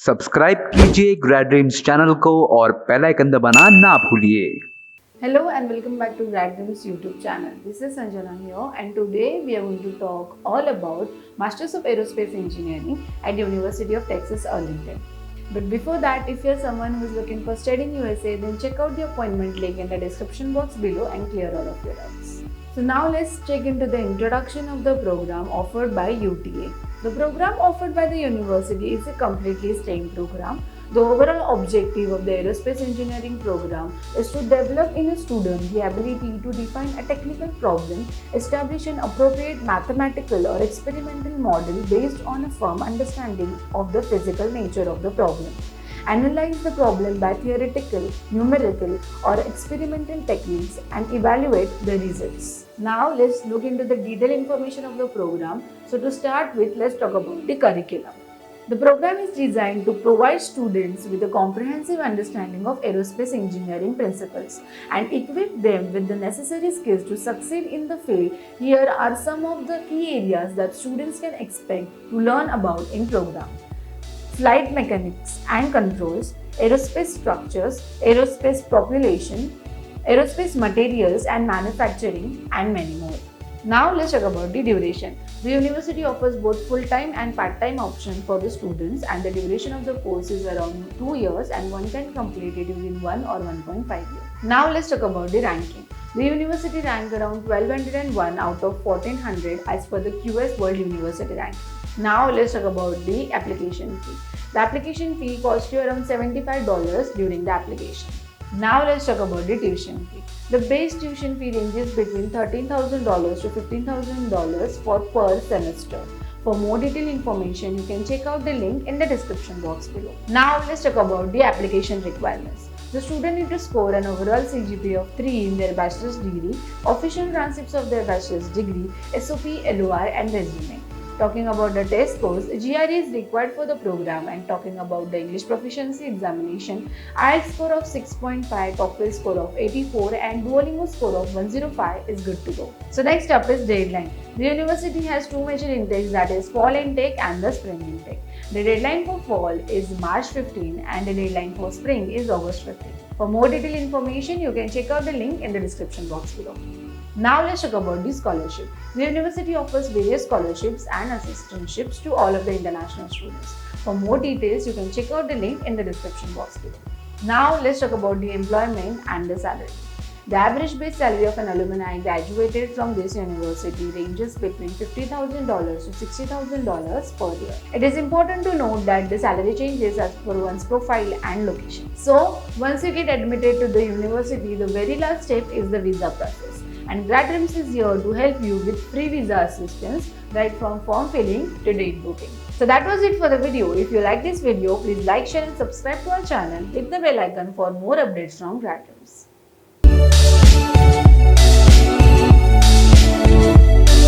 Subscribe कीजिए ग्रैड dreams channel को और बेल आइकन दबाना ना भूलिए। Hello and welcome back to Grad-Dreams YouTube channel. This is Sanjana here and today we are going to talk all about Masters of Aerospace Engineering at University of Texas Arlington. But before that, if you are someone who is looking for studying USA, then check out the appointment link in the description box below and clear all of your doubts. So now let's check into the introduction of the program offered by UTA. The program offered by the university is a completely STEM program. The overall objective of the Aerospace Engineering program is to develop in a student the ability to define a technical problem, establish an appropriate mathematical or experimental model based on a firm understanding of the physical nature of the problem, analyze the problem by theoretical, numerical, or experimental techniques, and evaluate the results. Now let's look into the detailed information of the program. So to start with, let's talk about the curriculum. The program is designed to provide students with a comprehensive understanding of aerospace engineering principles and equip them with the necessary skills to succeed in the field. Here are some of the key areas that students can expect to learn about in program: flight mechanics and controls, aerospace structures, aerospace propulsion, aerospace materials and manufacturing, and many more. Now let's talk about the duration. The university offers both full-time and part-time options for the students, and the duration of the course is around 2 years and one can complete it within 1 or 1.5 years. Now let's talk about the ranking. The university ranked around 1201 out of 1400 as per the QS World University ranking. Now let's talk about the application fee. The application fee costs you around $75 during the application. Now let's talk about the tuition fee. The base tuition fee ranges between $13,000 to $15,000 for per semester. For more detailed information, you can check out the link in the description box below. Now let's talk about the application requirements. The student need to score an overall CGPA of 3 in their bachelor's degree, official transcripts of their bachelor's degree, SOP, LOR, and resume. Talking about the test scores, GRE is required for the program, and talking about the English proficiency examination, IELTS score of 6.5, TOEFL score of 84 and Duolingo score of 105 is good to go. So next up is deadline. The university has two major intakes, that is fall intake and the spring intake. The deadline for fall is March 15 and the deadline for spring is August 15. For more detailed information, you can check out the link in the description box below. Now let's talk about the scholarship. The university offers various scholarships and assistantships to all of the international students. For more details, you can check out the link in the description box below. Now let's talk about the employment and the salary. The average base salary of an alumni graduated from this university ranges between $50,000 to $60,000 per year. It is important to note that the salary changes as per one's profile and location. So, once you get admitted to the university, the very last step is the visa process. And Grad-Dreams is here to help you with free visa assistance right from form filling to date booking. So that was it for the video. If you like this video, please like, share and subscribe to our channel. Hit the bell icon for more updates from Grad-Dreams.